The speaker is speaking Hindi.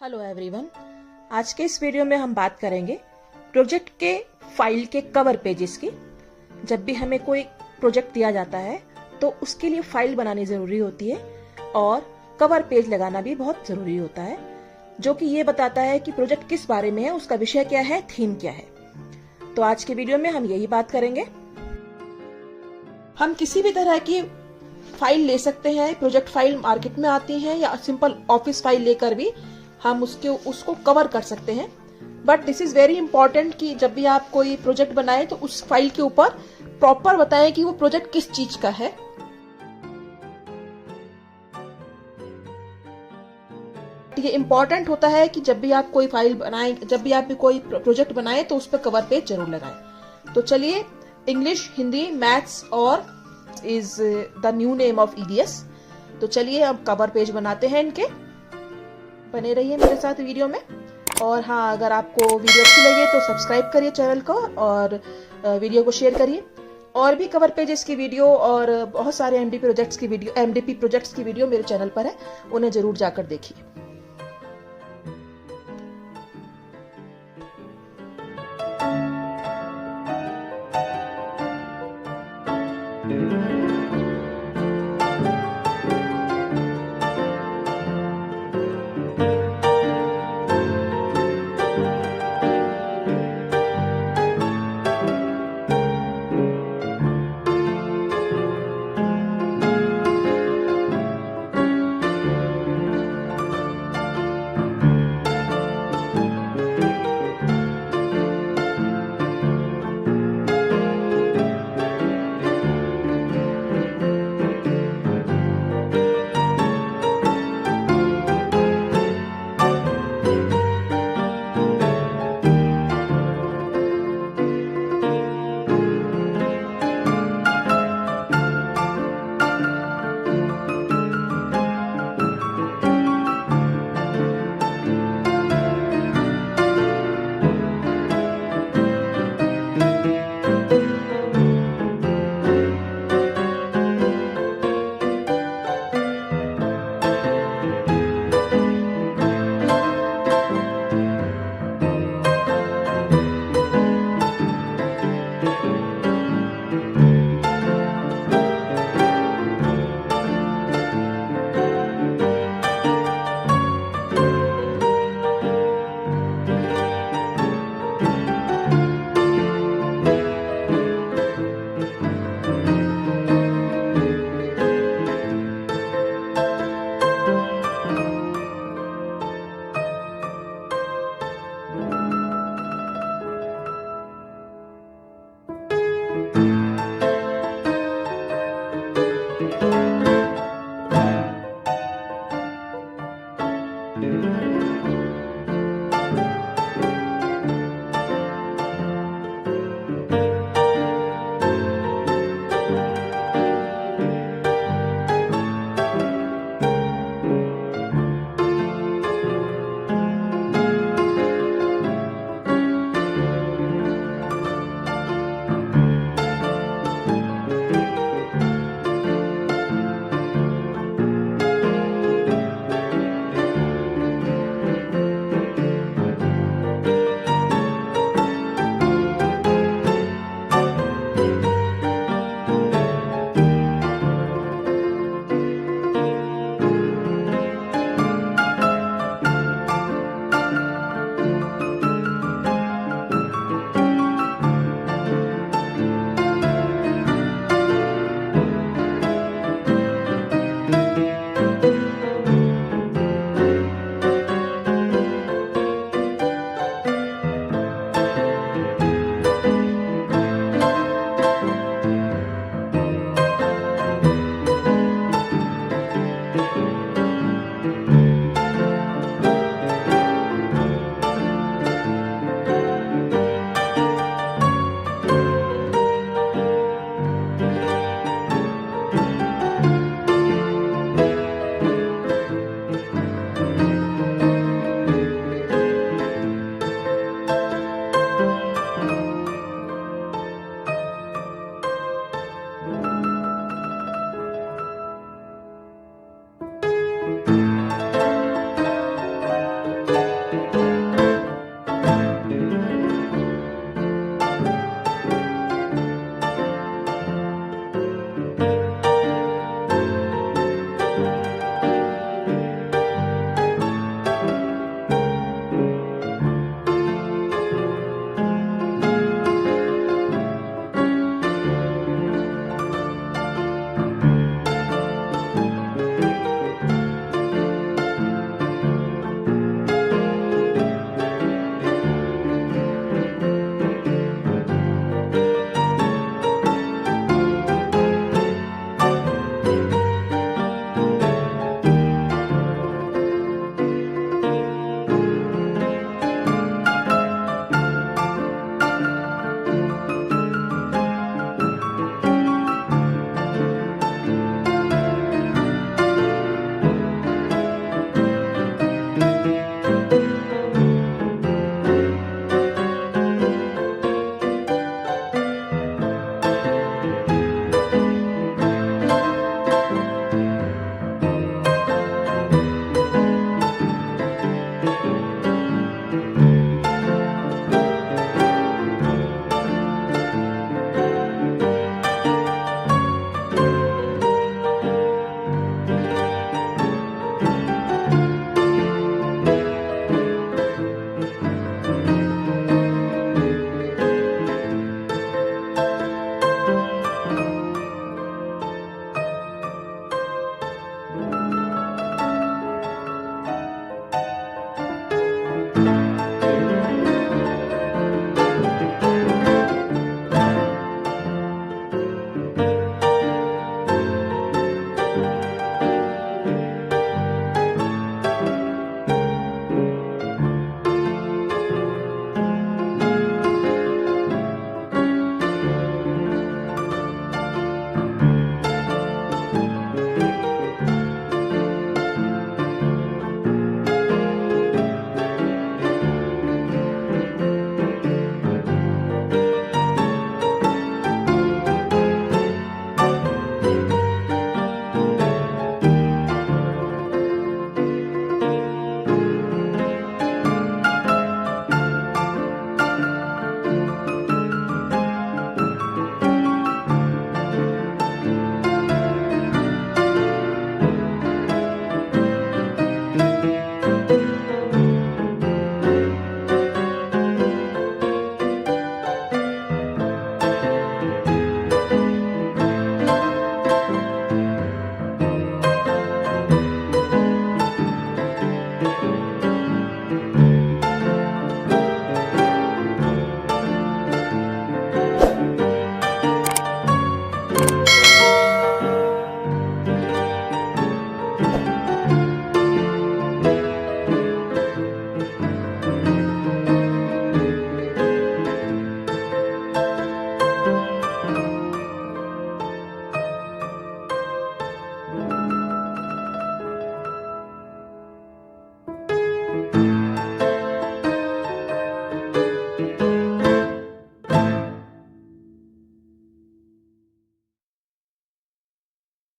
Hello everyone. आज के इस वीडियो में हम बात करेंगे प्रोजेक्ट के फाइल के कवर पेजेस की। जब भी हमें कोई प्रोजेक्ट दिया जाता है तो उसके लिए फाइल बनानी जरूरी होती है और कवर पेज लगाना भी बहुत जरूरी होता है, जो कि ये बताता है कि प्रोजेक्ट किस बारे में है, उसका विषय क्या है, थीम क्या है। तो आज के वीडियो में हम यही बात करेंगे। हम किसी भी तरह की फाइल ले सकते हैं। प्रोजेक्ट फाइल मार्केट में आती है या सिंपल ऑफिस फाइल लेकर भी हम उसको कवर कर सकते हैं। But this is very important कि जब भी आप कोई प्रोजेक्ट बनाए तो उस फाइल के ऊपर प्रॉपर बताएं कि वो प्रोजेक्ट किस चीज का है। ये इंपॉर्टेंट होता है कि जब भी आप कोई फाइल बनाएं, जब भी आप भी कोई प्रोजेक्ट बनाएं तो उस पर कवर पेज जरूर लगाएं। तो चलिए, इंग्लिश, हिंदी, मैथ्स और is the new name of EDS. तो चलिए अब कवर पेज बनाते हैं इनके। बने रहिए मेरे साथ वीडियो में। और हाँ, अगर आपको वीडियो अच्छी लगे तो सब्सक्राइब करिए चैनल को और वीडियो को शेयर करिए। और भी कवर पेजेस की वीडियो और बहुत सारे एमडीपी प्रोजेक्ट्स की वीडियो मेरे चैनल पर है, उन्हें जरूर जाकर देखिए।